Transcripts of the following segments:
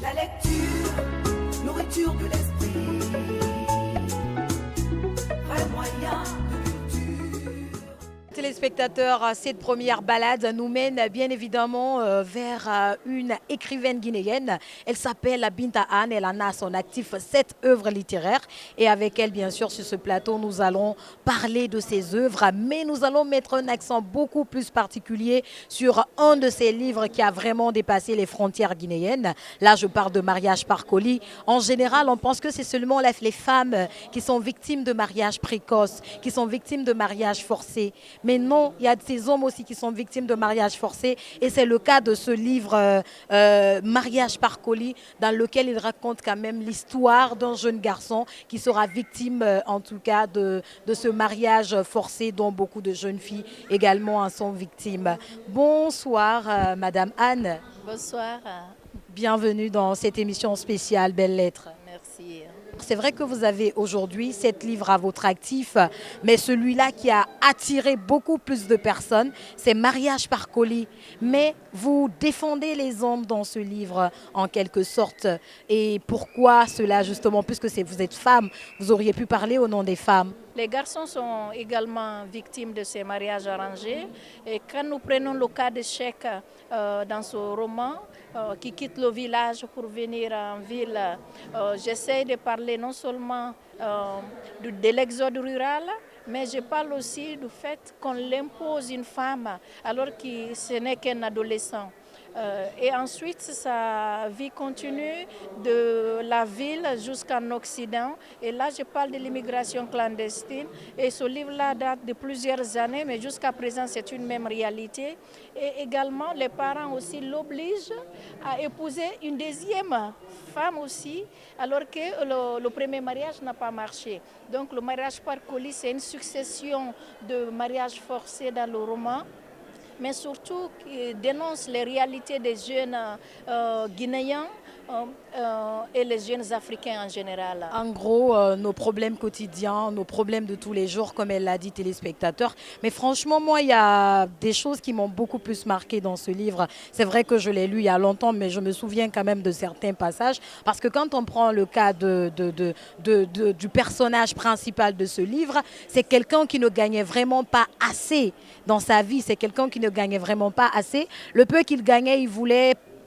La lecture, nourriture de l'esprit, vrai moyen de culture. Téléspectateurs, cette première balade nous mène bien évidemment vers une écrivaine guinéenne. Elle s'appelle Binta Anne. Elle en a à son actif 7 œuvres littéraires. Et avec elle, bien sûr, sur ce plateau, nous allons parler de ses œuvres. Mais nous allons mettre un accent beaucoup plus particulier sur un de ses livres qui a vraiment dépassé les frontières guinéennes. Là, je parle de Mariage par colis. En général, on pense que c'est seulement les femmes qui sont victimes de mariages précoces, qui sont victimes de mariages forcés. Mais non, il y a ces hommes aussi qui sont victimes de mariages forcés. Et c'est le cas de ce livre Mariage par colis, dans lequel il raconte quand même l'histoire d'un jeune garçon qui sera victime, en tout cas, de ce mariage forcé dont beaucoup de jeunes filles également en sont victimes. Bonsoir, Madame Anne. Bonsoir. Bienvenue dans cette émission spéciale Belles Lettres. Merci. C'est vrai que vous avez aujourd'hui 7 livres à votre actif, mais celui-là qui a attiré beaucoup plus de personnes, c'est Mariage par colis. Mais vous défendez les hommes dans ce livre en quelque sorte. Et pourquoi cela justement, puisque vous êtes femme, vous auriez pu parler au nom des femmes. Les garçons sont également victimes de ces mariages arrangés. Et quand nous prenons le cas de Cheikh dans ce roman, qui quitte le village pour venir en ville, j'essaie de parler non seulement de l'exode rural, mais je parle aussi du fait qu'on l'impose une femme alors que ce n'est qu'un adolescent. Et ensuite, sa vie continue de la ville jusqu'en Occident. Et là, je parle de l'immigration clandestine. Et ce livre-là date de plusieurs années, mais jusqu'à présent, c'est une même réalité. Et également, les parents aussi l'obligent à épouser une deuxième femme aussi, alors que le premier mariage n'a pas marché. Donc, le mariage par colis, c'est une succession de mariages forcés dans le roman, mais surtout qui dénonce les réalités des jeunes guinéens et les jeunes africains en général. En gros, nos problèmes quotidiens, nos problèmes de tous les jours, comme elle l'a dit, téléspectateurs. Mais franchement, moi, il y a des choses qui m'ont beaucoup plus marqué dans ce livre. C'est vrai que je l'ai lu il y a longtemps, mais je me souviens quand même de certains passages. Parce que quand on prend le cas du personnage principal de ce livre, c'est quelqu'un qui ne gagnait vraiment pas assez dans sa vie. C'est quelqu'un qui ne gagnait vraiment pas assez. Le peu qu'il gagnait,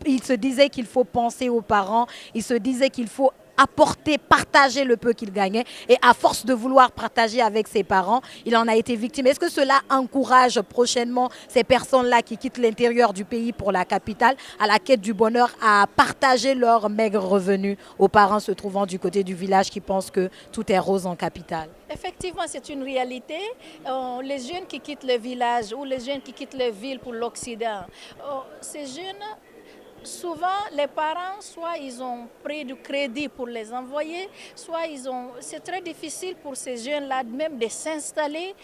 il se disait qu'il faut penser aux parents, il se disait qu'il faut apporter, partager le peu qu'il gagnait. Et à force de vouloir partager avec ses parents, il en a été victime. Est-ce que cela encourage prochainement ces personnes-là qui quittent l'intérieur du pays pour la capitale à la quête du bonheur à partager leurs maigres revenus aux parents se trouvant du côté du village qui pensent que tout est rose en capitale? Effectivement, c'est une réalité. Les jeunes qui quittent le village ou les jeunes qui quittent les villes pour l'Occident, ces jeunes, souvent, les parents, soit ils ont pris du crédit pour les envoyer, soit c'est très difficile pour ces jeunes-là même de s'installer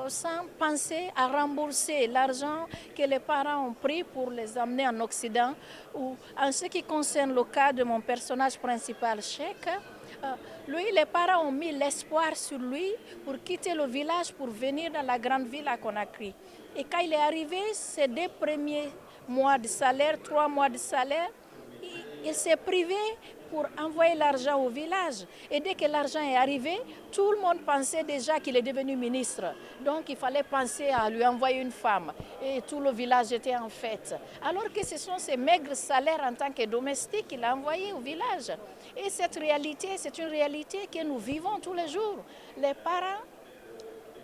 sans penser à rembourser l'argent que les parents ont pris pour les amener en Occident. Ou, en ce qui concerne le cas de mon personnage principal, Cheikh, lui, les parents ont mis l'espoir sur lui pour quitter le village pour venir dans la grande ville à Conakry. Et quand il est arrivé, ses 2 premiers mois de salaire, 3 mois de salaire, il s'est privé pour envoyer l'argent au village. Et dès que l'argent est arrivé, tout le monde pensait déjà qu'il est devenu ministre. Donc il fallait penser à lui envoyer une femme. Et tout le village était en fête. Alors que ce sont ses maigres salaires en tant que domestique qu'il a envoyés au village. Et cette réalité, c'est une réalité que nous vivons tous les jours. Les parents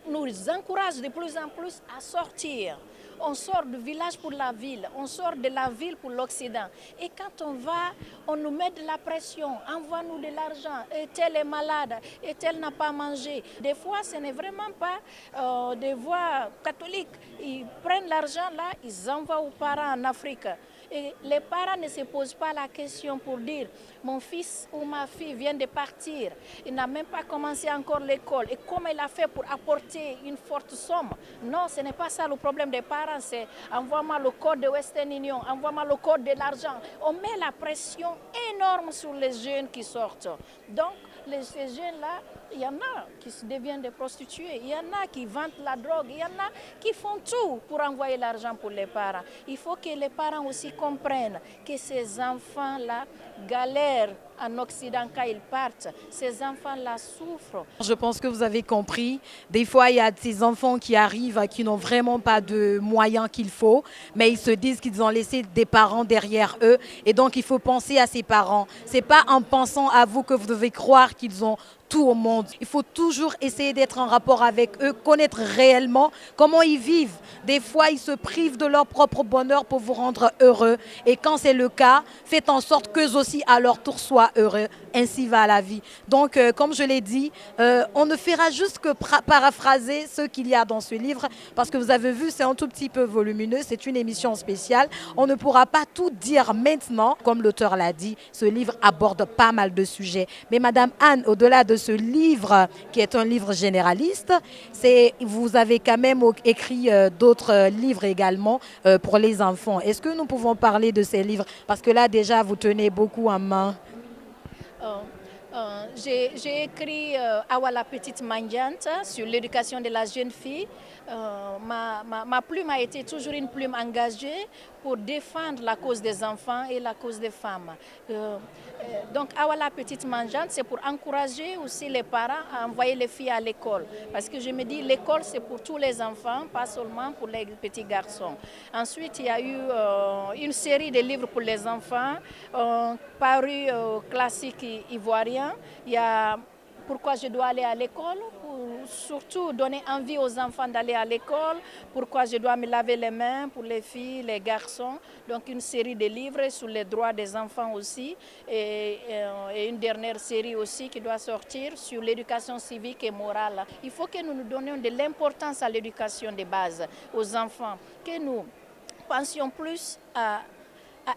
nous encouragent de plus en plus à sortir. On sort du village pour la ville, on sort de la ville pour l'Occident. Et quand on va, on nous met de la pression, envoie-nous de l'argent, et tel est malade, et tel n'a pas mangé. Des fois, ce n'est vraiment pas des voix catholiques. Ils prennent l'argent là, ils envoient aux parents en Afrique. Et les parents ne se posent pas la question pour dire mon fils ou ma fille vient de partir, il n'a même pas commencé encore l'école et comment il a fait pour apporter une forte somme. Non, ce n'est pas ça le problème des parents, c'est envoie-moi le code de Western Union, envoie-moi le code de l'argent. On met la pression énorme sur les jeunes qui sortent. Donc ces jeunes-là Il y en a qui se deviennent des prostituées, il y en a qui vendent la drogue, il y en a qui font tout pour envoyer l'argent pour les parents. Il faut que les parents aussi comprennent que ces enfants-là galèrent en Occident quand ils partent. Ces enfants-là souffrent. Je pense que vous avez compris. Des fois, il y a ces enfants qui arrivent qui n'ont vraiment pas de moyens qu'il faut, mais ils se disent qu'ils ont laissé des parents derrière eux. Et donc, il faut penser à ces parents. Ce n'est pas en pensant à vous que vous devez croire qu'ils ont tout au monde. Il faut toujours essayer d'être en rapport avec eux, connaître réellement comment ils vivent. Des fois, ils se privent de leur propre bonheur pour vous rendre heureux. Et quand c'est le cas, faites en sorte qu'eux aussi, à leur tour, soient heureux. Ainsi va la vie. Donc, comme je l'ai dit, on ne fera juste que paraphraser ce qu'il y a dans ce livre, parce que vous avez vu, c'est un tout petit peu volumineux, c'est une émission spéciale. On ne pourra pas tout dire maintenant. Comme l'auteur l'a dit, ce livre aborde pas mal de sujets. Mais Madame Anne, au-delà de ce livre, qui est un livre généraliste, vous avez quand même écrit d'autres livres également pour les enfants. Est-ce que nous pouvons parler de ces livres? Parce que là, déjà, vous tenez beaucoup en main. J'ai écrit Awa la petite mendiante sur l'éducation de la jeune fille. Ma plume a été toujours une plume engagée pour défendre la cause des enfants et la cause des femmes. Donc Awa la petite mendiante, c'est pour encourager aussi les parents à envoyer les filles à l'école. Parce que je me dis, l'école c'est pour tous les enfants, pas seulement pour les petits garçons. Ensuite, il y a eu une série de livres pour les enfants, parus classiques ivoiriens. Il y a Pourquoi je dois aller à l'école, pour surtout donner envie aux enfants d'aller à l'école, pourquoi je dois me laver les mains pour les filles, les garçons. Donc une série de livres sur les droits des enfants aussi, et une dernière série aussi qui doit sortir sur l'éducation civique et morale. Il faut que nous nous donnions de l'importance à l'éducation de base aux enfants, que nous pensions plus à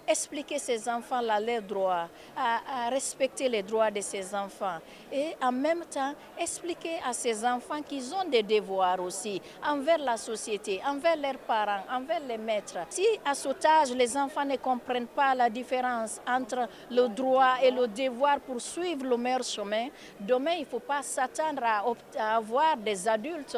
expliquer ces enfants-là leurs droits, à respecter les droits de ces enfants et en même temps expliquer à ces enfants qu'ils ont des devoirs aussi envers la société, envers leurs parents, envers les maîtres. Si à cet âge les enfants ne comprennent pas la différence entre le droit et le devoir pour suivre le meilleur chemin, demain il ne faut pas s'attendre à avoir des adultes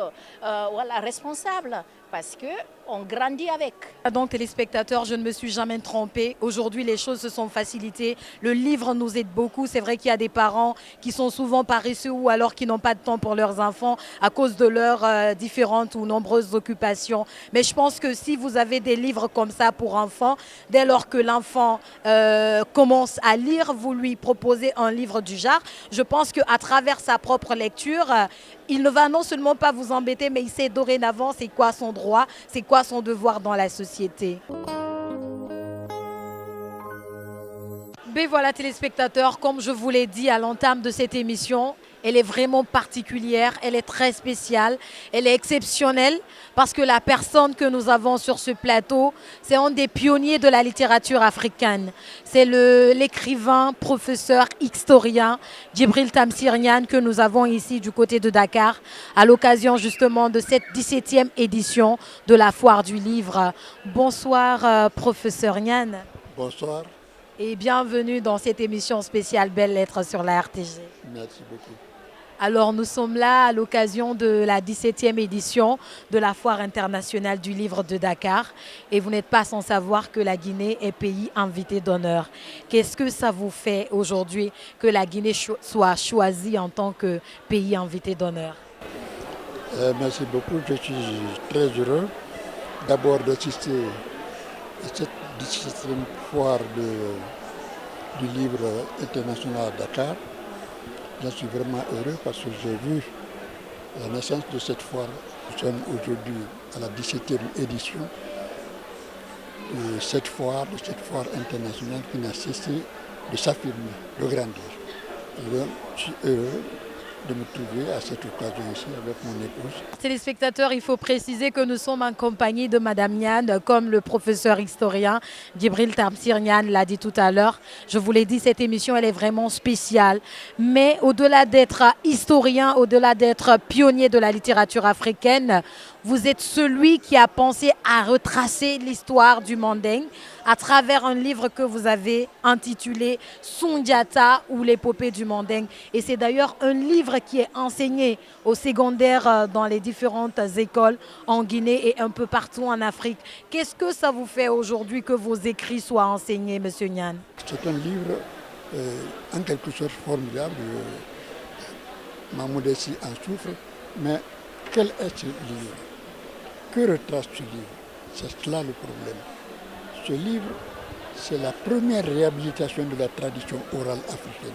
responsables, parce qu'on grandit avec. Donc, téléspectateurs, je ne me suis jamais trompée. Aujourd'hui, les choses se sont facilitées. Le livre nous aide beaucoup. C'est vrai qu'il y a des parents qui sont souvent paresseux ou alors qui n'ont pas de temps pour leurs enfants à cause de leurs différentes ou nombreuses occupations. Mais je pense que si vous avez des livres comme ça pour enfants, dès lors que l'enfant commence à lire, vous lui proposez un livre du genre. Je pense qu'à travers sa propre lecture, il ne va non seulement pas vous embêter, mais il sait dorénavant c'est quoi son droit, c'est quoi son devoir dans la société. Mais voilà, téléspectateurs, comme je vous l'ai dit à l'entame de cette émission, elle est vraiment particulière, elle est très spéciale, elle est exceptionnelle parce que la personne que nous avons sur ce plateau, c'est un des pionniers de la littérature africaine. C'est l'écrivain, professeur, historien Djibril Tamsir Niane que nous avons ici du côté de Dakar à l'occasion justement de cette 17e édition de la Foire du Livre. Bonsoir professeur Niane. Bonsoir. Et bienvenue dans cette émission spéciale Belles Lettres sur la RTG. Merci beaucoup. Alors nous sommes là à l'occasion de la 17e édition de la Foire internationale du livre de Dakar. Et vous n'êtes pas sans savoir que la Guinée est pays invité d'honneur. Qu'est-ce que ça vous fait aujourd'hui que la Guinée soit choisie en tant que pays invité d'honneur? Merci beaucoup. Je suis très heureux d'abord d'assister à cette 17e foire du livre international à Dakar. J'en suis vraiment heureux parce que j'ai vu la naissance de cette foire. Nous sommes aujourd'hui à la 17e édition de cette foire internationale qui n'a cessé de s'affirmer, de grandir. Je suis heureux de me trouver à cette occasion ici avec mon épouse. Téléspectateurs, il faut préciser que nous sommes en compagnie de Madame Niane, comme le professeur historien Djibril Tamsir Niane l'a dit tout à l'heure. Je vous l'ai dit, cette émission, elle est vraiment spéciale. Mais au-delà d'être historien, au-delà d'être pionnier de la littérature africaine, vous êtes celui qui a pensé à retracer l'histoire du Manding à travers un livre que vous avez intitulé Sundiata ou l'épopée du Manding. Et c'est d'ailleurs un livre qui est enseigné au secondaire dans les différentes écoles en Guinée et un peu partout en Afrique. Qu'est-ce que ça vous fait aujourd'hui que vos écrits soient enseignés, Monsieur Niane? C'est un livre en quelque sorte formidable. Ma modestie en souffre, mais quel est ce livre? Que retrace ce livre? C'est cela le problème. Ce livre, c'est la première réhabilitation de la tradition orale africaine.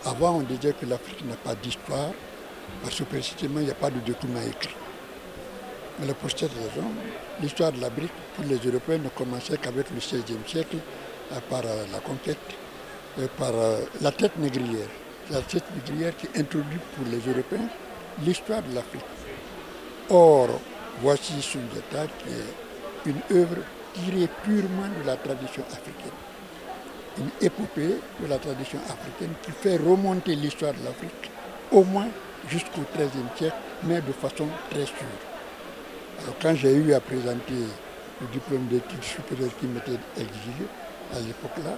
Avant, on disait que l'Afrique n'a pas d'histoire, parce que précisément, il n'y a pas de document écrit. Mais pour cette raison, l'histoire de l'Afrique pour les Européens ne commençait qu'avec le XVIe siècle, par la conquête, par la traite négrière. La traite négrière qui introduit pour les Européens l'histoire de l'Afrique. Or, voici Sundiata qui est une œuvre tirée purement de la tradition africaine. Une épopée de la tradition africaine qui fait remonter l'histoire de l'Afrique au moins jusqu'au XIIIe siècle, mais de façon très sûre. Alors, quand j'ai eu à présenter le diplôme d'études supérieures qui m'était exigé à l'époque-là,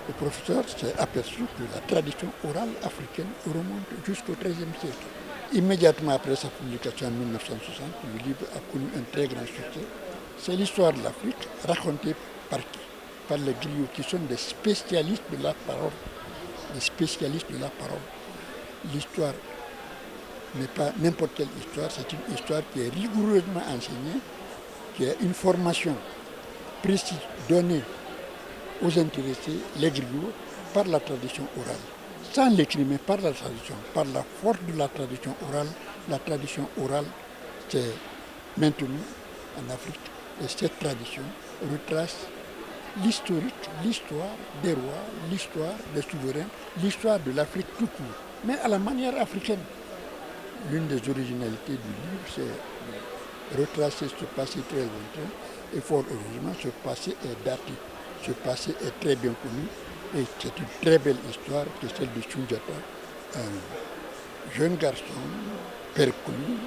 le professeur s'est aperçu que la tradition orale africaine remonte jusqu'au XIIIe siècle. Immédiatement après sa publication en 1960, le livre a connu un très grand succès. C'est l'histoire de l'Afrique racontée par qui? Par les griots qui sont des spécialistes de la parole. Des spécialistes de la parole. L'histoire n'est pas n'importe quelle histoire, c'est une histoire qui est rigoureusement enseignée, qui est une formation précise donnée aux intéressés, les griots, par la tradition orale. Sans l'écrit, mais par la tradition, par la force de la tradition orale s'est maintenue en Afrique. Et cette tradition retrace l'historique, l'histoire des rois, l'histoire des souverains, l'histoire de l'Afrique tout court, mais à la manière africaine. L'une des originalités du livre, c'est de retracer ce passé très lointain, et fort heureusement, ce passé est daté. Ce passé est très bien connu et c'est une très belle histoire qui est celle de Sundiata, un jeune garçon perclus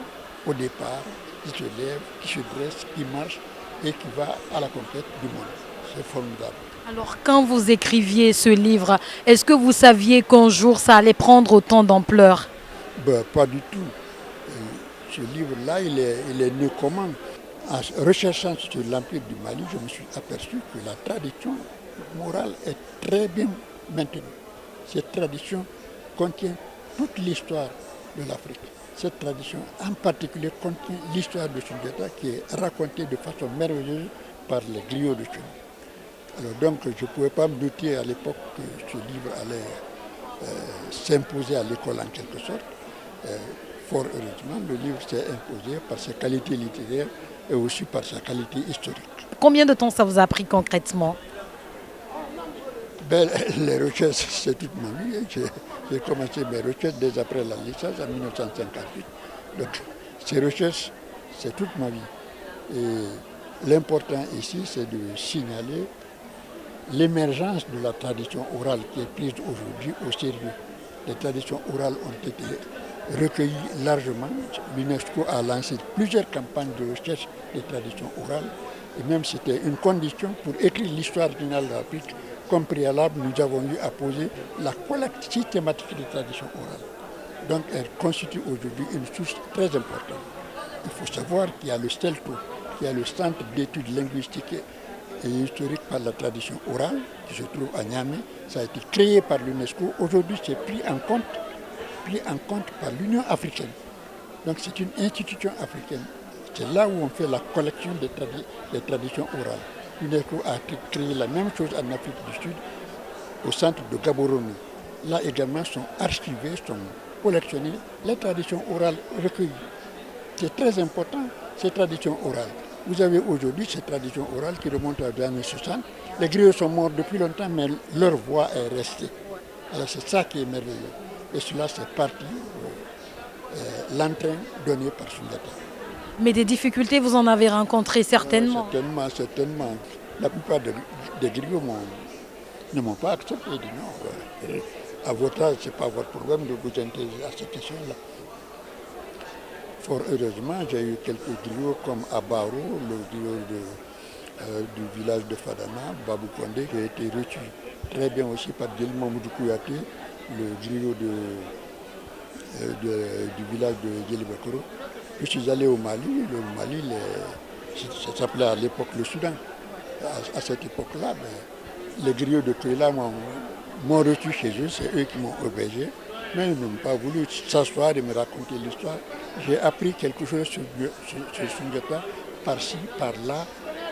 au départ, qui se lève, qui se dresse, qui marche et qui va à la conquête du monde. C'est formidable. Alors, quand vous écriviez ce livre, est-ce que vous saviez qu'un jour ça allait prendre autant d'ampleur? Pas du tout. Ce livre-là, il est né comment? En recherchant sur l'Empire du Mali, je me suis aperçu que la tradition morale est très bien maintenue. Cette tradition contient toute l'histoire de l'Afrique. Cette tradition en particulier contient l'histoire de Sundiata qui est racontée de façon merveilleuse par les griots de Chine. Alors donc je ne pouvais pas me douter à l'époque que ce livre allait s'imposer à l'école en quelque sorte. Fort heureusement, le livre s'est imposé par sa qualité littéraire et aussi par sa qualité historique. Combien de temps ça vous a pris concrètement? Les recherches, c'est toute ma vie. J'ai commencé mes recherches dès après la licence en 1958. Donc, ces recherches, c'est toute ma vie. Et l'important ici, c'est de signaler l'émergence de la tradition orale qui est prise aujourd'hui au sérieux. Les traditions orales ont été recueillies largement. L'UNESCO a lancé plusieurs campagnes de recherche des traditions orales. Et même c'était une condition pour écrire l'histoire finale de l'Afrique. Comme préalable, nous avons eu à poser la collecte systématique des traditions orales. Donc elle constitue aujourd'hui une source très importante. Il faut savoir qu'il y a le STELTO, qui est le Centre d'études linguistiques et historiques par la tradition orale, qui se trouve à Niamey. Ça a été créé par l'UNESCO. Aujourd'hui, c'est pris en compte par l'Union africaine. Donc c'est une institution africaine. C'est là où on fait la collection des traditions orales. L'UNESCO a créé la même chose en Afrique du Sud, au centre de Gaborone. Là également sont archivées, sont collectionnées les traditions orales recueillies. C'est très important, ces traditions orales. Vous avez aujourd'hui ces traditions orales qui remontent aux années 60. Les griots sont morts depuis longtemps, mais leur voix est restée. Alors c'est ça qui est merveilleux. Et cela, c'est parti l'entrain donné par Sundiata. Mais des difficultés, vous en avez rencontré certainement. Certainement. La plupart des griots ne m'ont pas accepté. Ils disent non, à votre âge, ce n'est pas votre problème de vous intéresser à cette question-là. Fort heureusement, j'ai eu quelques griots comme Abaro, le griot du village de Fadana, Babou Kondé, qui a été reçu très bien aussi par Djeli Mamoudou Kouyaté, le griot du village de Djeli Bakoro. Je suis allé au Mali. Le Mali, ça s'appelait à l'époque le Soudan. À cette époque-là, les griots de Kouila m'ont reçu chez eux, c'est eux qui m'ont hébergé. Mais ils n'ont pas voulu s'asseoir et me raconter l'histoire. J'ai appris quelque chose sur Soundiata, par-ci, par-là,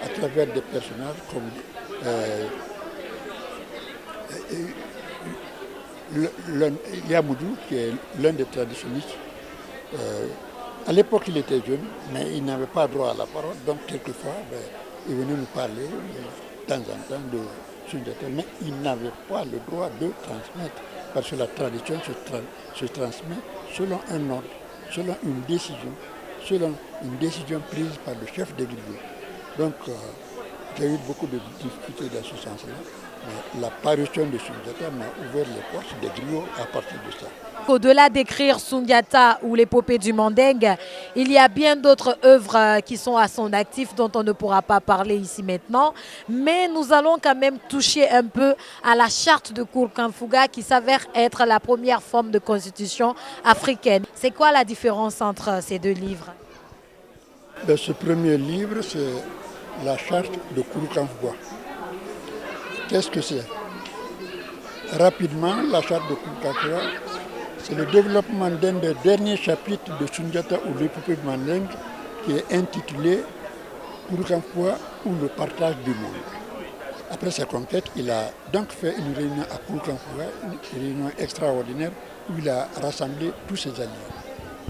à travers des personnages comme Yamoudou, qui est l'un des traditionnistes. À l'époque, il était jeune, mais il n'avait pas droit à la parole. Donc, quelquefois, il venait nous parler de temps en temps de Soundiata, mais il n'avait pas le droit de transmettre. Parce que la tradition se transmet selon un ordre, selon une décision prise par le chef des griots. Donc, j'ai eu beaucoup de difficultés dans ce sens-là. Mais la parution de Soundiata m'a ouvert les portes des griots à partir de ça. Au-delà d'écrire Soundiata ou l'épopée du Manding, il y a bien d'autres œuvres qui sont à son actif dont on ne pourra pas parler ici maintenant. Mais nous allons quand même toucher un peu à la charte de Kourkanfouga qui s'avère être la première forme de constitution africaine. C'est quoi la différence entre ces deux livres? Ce premier livre, c'est la charte de Kourkanfouga. Qu'est-ce que c'est? Rapidement, la charte de Kourkanfouga, c'est le développement d'un des derniers chapitres de Soundiata ou l'épopée de Manding qui est intitulé Kourkanfouga ou le partage du monde. Après sa conquête, il a donc fait une réunion à Kourkanfouga, une réunion extraordinaire où il a rassemblé tous ses alliés.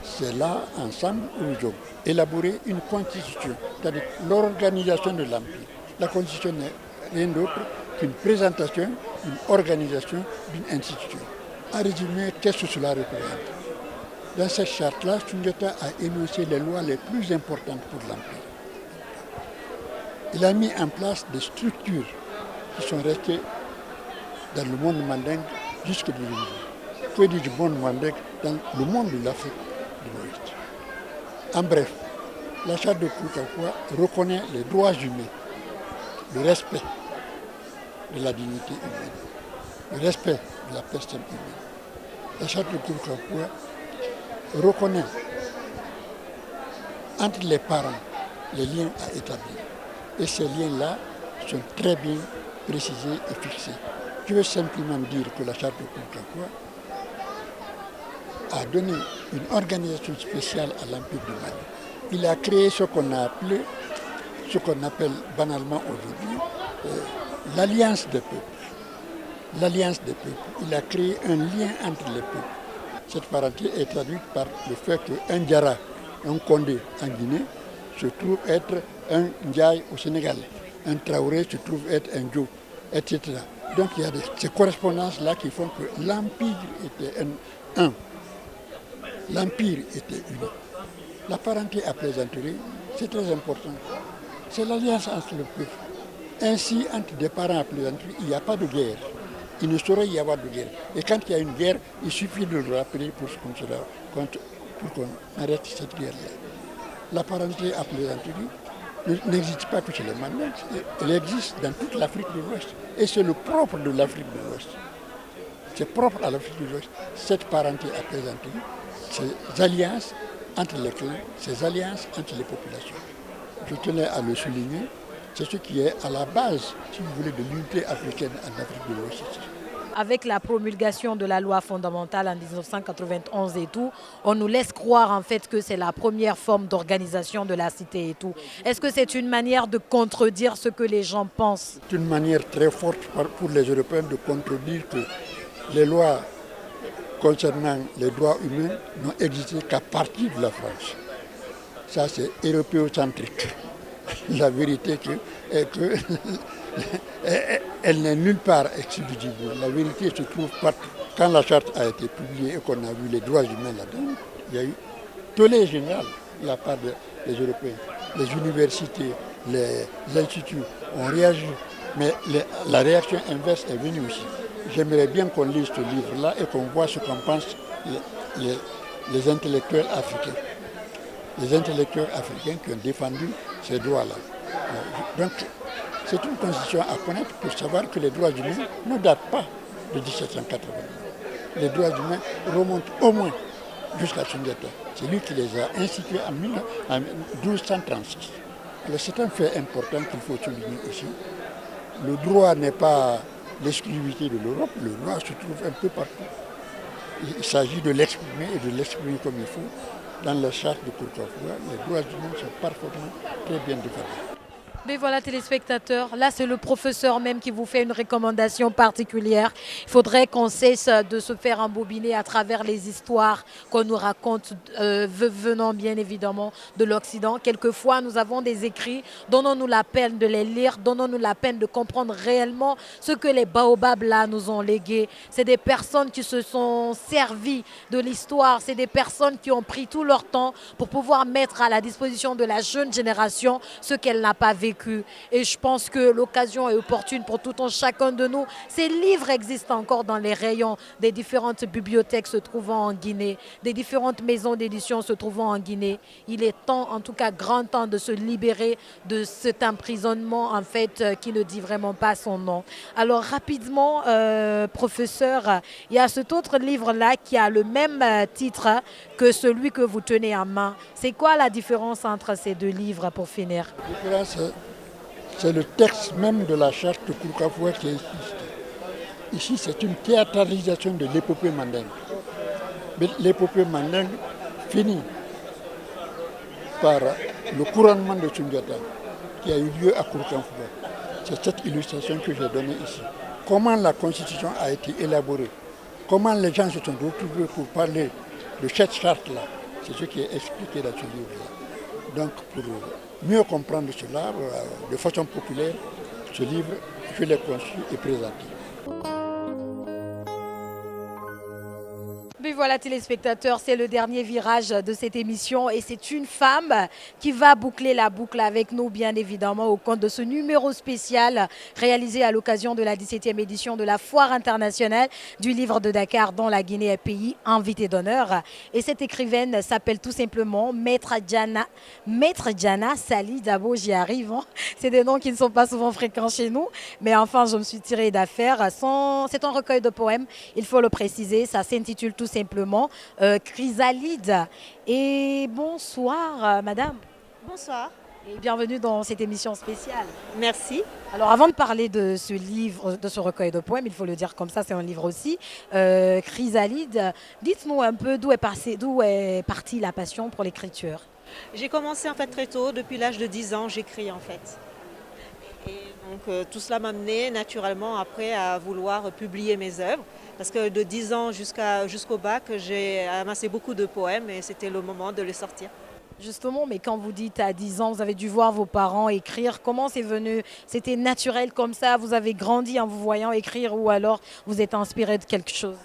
C'est là, ensemble, où ils ont élaboré une constitution, c'est-à-dire l'organisation de l'Empire. La constitution n'est rien d'autre qu'une présentation, une organisation d'une institution. En résumé, qu'est-ce que cela représente? Dans cette charte-là, Soundiata a énoncé les lois les plus importantes pour l'Empire. Il a mis en place des structures qui sont restées dans le monde mandingue jusque de nos jours. Que dit du monde mandingue dans le monde de l'Afrique de l'Ouest? En bref, la charte de Kourkanfouga reconnaît les droits humains, le respect de la dignité humaine, le respect de la personne humaine. La charte de Kourkanfouga reconnaît entre les parents les liens à établir. Et ces liens-là sont très bien précisés et fixés. Je veux simplement dire que la charte de Kourkanfouga a donné une organisation spéciale à l'Empire du Mali. Il a créé ce qu'on appelle banalement aujourd'hui l'Alliance des peuples. L'Alliance des peuples. Il a créé un lien entre les peuples. Cette parenté est traduite par le fait qu'un Diarra, un Condé en Guinée, se trouve être un Ndiaye au Sénégal. Un Traoré se trouve être un Djo, etc. Donc il y a ces correspondances-là qui font que l'Empire était un. L'Empire était uni. La parenté à plaisanterie, c'est très important. C'est l'alliance entre le peuple. Ainsi, entre des parents à plaisanterie, il n'y a pas de guerre. Il ne saurait y avoir de guerre. Et quand il y a une guerre, il suffit de le rappeler pour qu'on arrête cette guerre-là. La parenté à plaisanterie n'existe pas que chez les Mandingues. Elle existe dans toute l'Afrique de l'Ouest. Et c'est le propre de l'Afrique de l'Ouest. C'est propre à l'Afrique de l'Ouest. Cette parenté à plaisanterie, ces alliances entre les clans, ces alliances entre les populations. Je tenais à le souligner. C'est ce qui est à la base, si vous voulez, de l'unité africaine en Afrique de l'Ouest. Avec la promulgation de la loi fondamentale en 1991 et tout, on nous laisse croire en fait que c'est la première forme d'organisation de la cité et tout. Est-ce que c'est une manière de contredire ce que les gens pensent? C'est une manière très forte pour les Européens de contredire que les lois concernant les droits humains n'ont existé qu'à partir de la France. Ça, c'est européocentrique. La vérité est que elle n'est nulle part exclusive. La vérité se trouve partout. Quand la charte a été publiée et qu'on a vu les droits humains là-dedans, il y a eu tollé général de la part des Européens. Les universités, les instituts ont réagi, mais la réaction inverse est venue aussi. J'aimerais bien qu'on lise ce livre-là et qu'on voit ce qu'en pensent les intellectuels africains. les intellectuels africains qui ont défendu ces droits-là. Donc, c'est une constitution à connaître pour savoir que les droits humains ne datent pas de 1780. Les droits humains remontent au moins jusqu'à Sundiata. C'est lui qui les a institués en 1236. Alors c'est un fait important qu'il faut souligner ici. Le droit n'est pas l'exclusivité de l'Europe, le droit se trouve un peu partout. Il s'agit de l'exprimer et de l'exprimer comme il faut. Dans la charte de Kourkafoué, les droits humains sont parfaitement très bien défendus. Mais voilà, téléspectateurs, là c'est le professeur même qui vous fait une recommandation particulière. Il faudrait qu'on cesse de se faire embobiner à travers les histoires qu'on nous raconte venant bien évidemment de l'Occident. Quelquefois, nous avons des écrits, donnons-nous la peine de les lire, donnons-nous la peine de comprendre réellement ce que les baobabs là nous ont légué. C'est des personnes qui se sont servies de l'histoire, c'est des personnes qui ont pris tout leur temps pour pouvoir mettre à la disposition de la jeune génération ce qu'elle n'a pas vécu. Et je pense que l'occasion est opportune pour tout un chacun de nous. Ces livres existent encore dans les rayons des différentes bibliothèques se trouvant en Guinée, des différentes maisons d'édition se trouvant en Guinée. Il est temps, en tout cas grand temps, de se libérer de cet emprisonnement en fait qui ne dit vraiment pas son nom. Alors rapidement, professeur, il y a cet autre livre-là qui a le même titre que celui que vous tenez en main. C'est quoi la différence entre ces deux livres pour finir? La différence, c'est le texte même de la charte de Kourkafoué qui est ici. Ici, c'est une théâtralisation de l'épopée mandingue. Mais l'épopée mandingue finit par le couronnement de Sundiata qui a eu lieu à Kourkafoué. C'est cette illustration que j'ai donnée ici. Comment la constitution a été élaborée, comment les gens se sont retrouvés pour parler de cette charte-là, c'est ce qui est expliqué dans ce livre-là. Donc, pour mieux comprendre cela, de façon populaire, ce livre, je l'ai conçu et présenté. Mais voilà, téléspectateurs, c'est le dernier virage de cette émission et c'est une femme qui va boucler la boucle avec nous, bien évidemment, au compte de ce numéro spécial réalisé à l'occasion de la 17e édition de la Foire internationale du livre de Dakar, dont la Guinée est pays invité d'honneur. Et cette écrivaine s'appelle tout simplement Maître Diana Sali Dabo, j'y arrive. Hein. C'est des noms qui ne sont pas souvent fréquents chez nous, mais enfin, je me suis tirée d'affaire. C'est un recueil de poèmes, il faut le préciser, ça s'intitule tout simplement Chrysalide. Et bonsoir madame. Bonsoir. Et bienvenue dans cette émission spéciale. Merci. Alors avant de parler de ce livre, de ce recueil de poèmes, il faut le dire comme ça, c'est un livre aussi, Chrysalide, dites-nous un peu d'où est partie la passion pour l'écriture. J'ai commencé en fait très tôt, depuis l'âge de 10 ans, j'écris en fait. Et donc tout cela m'a amené naturellement après à vouloir publier mes œuvres. Parce que de 10 ans jusqu'au bac, j'ai amassé beaucoup de poèmes et c'était le moment de les sortir. Justement, mais quand vous dites à 10 ans, vous avez dû voir vos parents écrire, comment c'est venu? C'était naturel comme ça? Vous avez grandi en vous voyant écrire ou alors vous êtes inspiré de quelque chose?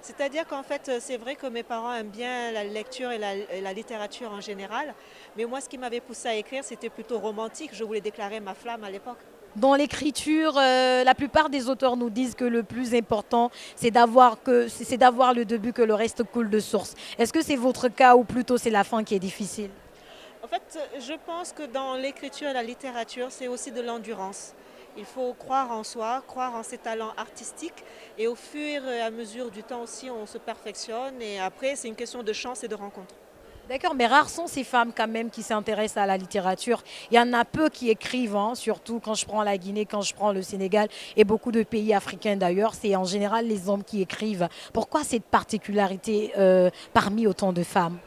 C'est-à-dire qu'en fait, c'est vrai que mes parents aiment bien la lecture et la littérature en général. Mais moi, ce qui m'avait poussé à écrire, c'était plutôt romantique. Je voulais déclarer ma flamme à l'époque. Dans l'écriture, la plupart des auteurs nous disent que le plus important, c'est d'avoir le début, que le reste coule de source. Est-ce que c'est votre cas ou plutôt c'est la fin qui est difficile? En fait, je pense que dans l'écriture et la littérature, c'est aussi de l'endurance. Il faut croire en soi, croire en ses talents artistiques et au fur et à mesure du temps aussi, on se perfectionne et après, c'est une question de chance et de rencontre. D'accord, mais rares sont ces femmes quand même qui s'intéressent à la littérature. Il y en a peu qui écrivent, hein, surtout quand je prends la Guinée, quand je prends le Sénégal et beaucoup de pays africains d'ailleurs. C'est en général les hommes qui écrivent. Pourquoi cette particularité parmi autant de femmes?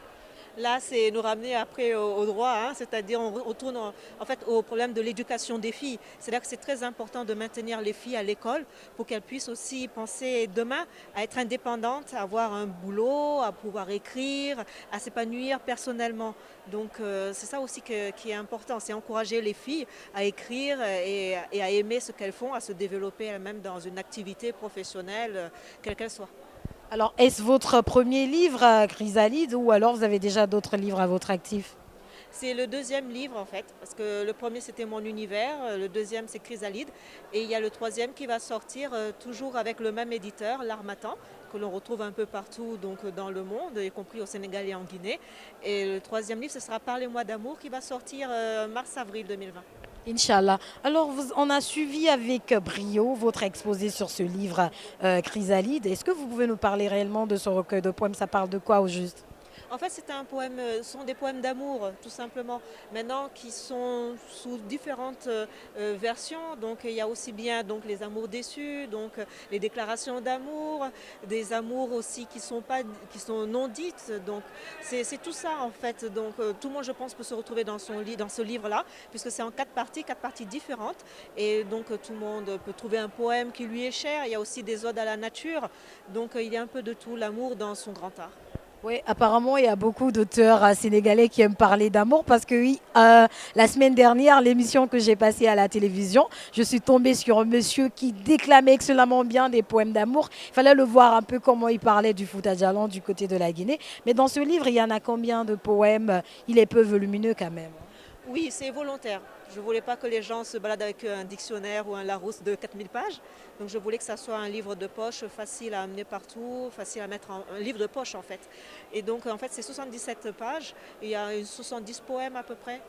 Là, c'est nous ramener après au droit, hein, c'est-à-dire on retourne en fait au problème de l'éducation des filles. C'est-à-dire que c'est très important de maintenir les filles à l'école pour qu'elles puissent aussi penser demain à être indépendantes, à avoir un boulot, à pouvoir écrire, à s'épanouir personnellement. Donc c'est ça aussi qui est important, c'est encourager les filles à écrire et à aimer ce qu'elles font, à se développer elles-mêmes dans une activité professionnelle, quelle qu'elle soit. Alors, est-ce votre premier livre, Chrysalide, ou alors vous avez déjà d'autres livres à votre actif? C'est le deuxième livre en fait, parce que le premier c'était Mon univers, le deuxième c'est Chrysalide, et il y a le troisième qui va sortir toujours avec le même éditeur, L'Harmattan, que l'on retrouve un peu partout donc, dans le monde, y compris au Sénégal et en Guinée. Et le troisième livre, ce sera Parlez-moi d'amour, qui va sortir mars-avril 2020. Inch'Allah. Alors, on a suivi avec brio votre exposé sur ce livre Chrysalide. Est-ce que vous pouvez nous parler réellement de ce recueil de poèmes? Ça parle de quoi au juste? En fait, c'est un poème, ce sont des poèmes d'amour, tout simplement. Maintenant, qui sont sous différentes versions. Donc, il y a aussi bien donc les amours déçus, donc les déclarations d'amour, des amours aussi qui sont non dites. Donc, c'est tout ça en fait. Donc, tout le monde, je pense, peut se retrouver dans ce livre-là, puisque c'est en quatre parties différentes. Et donc, tout le monde peut trouver un poème qui lui est cher. Il y a aussi des odes à la nature. Donc, il y a un peu de tout, l'amour dans son grand art. Oui, apparemment, il y a beaucoup d'auteurs sénégalais qui aiment parler d'amour parce que oui, la semaine dernière, l'émission que j'ai passée à la télévision, je suis tombée sur un monsieur qui déclamait excellemment bien des poèmes d'amour. Il fallait le voir un peu comment il parlait du Fouta Djallon du côté de la Guinée. Mais dans ce livre, il y en a combien de poèmes? Il est peu volumineux quand même. Oui, c'est volontaire. Je ne voulais pas que les gens se baladent avec un dictionnaire ou un Larousse de 4000 pages. Donc je voulais que ça soit un livre de poche, facile à amener partout, facile à mettre un livre de poche en fait. Et donc en fait c'est 77 pages, il y a 70 poèmes à peu près.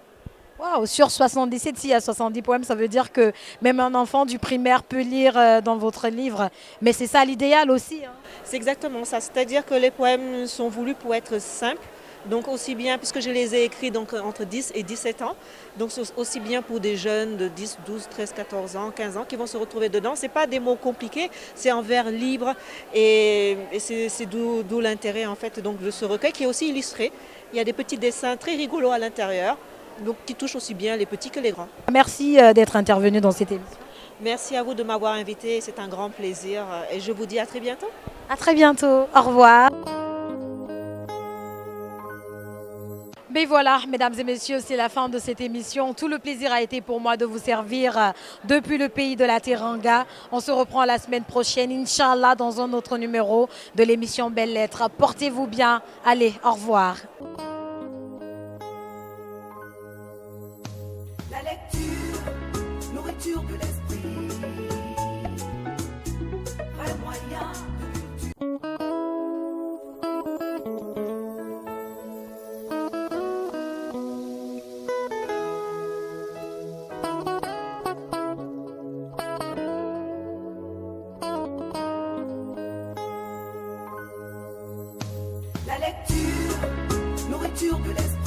Waouh, sur 77, s'il y a 70 poèmes, ça veut dire que même un enfant du primaire peut lire dans votre livre. Mais c'est ça l'idéal aussi, hein. C'est exactement ça, c'est-à-dire que les poèmes sont voulus pour être simples. Donc aussi bien, puisque je les ai écrits donc, entre 10 et 17 ans, donc aussi bien pour des jeunes de 10, 12, 13, 14 ans, 15 ans qui vont se retrouver dedans. Ce n'est pas des mots compliqués, c'est en vers libre et c'est d'où l'intérêt en fait donc, de ce recueil qui est aussi illustré. Il y a des petits dessins très rigolos à l'intérieur, donc qui touchent aussi bien les petits que les grands. Merci d'être intervenu dans cette émission. Merci à vous de m'avoir invité, c'est un grand plaisir et je vous dis à très bientôt. À très bientôt, au revoir. Mais voilà, mesdames et messieurs, c'est la fin de cette émission. Tout le plaisir a été pour moi de vous servir depuis le pays de la Teranga. On se reprend la semaine prochaine, Inch'Allah, dans un autre numéro de l'émission Belles Lettres. Portez-vous bien. Allez, au revoir. La lecture, nourriture de l'esprit. Vrai moyen de La lecture, nourriture de l'esprit.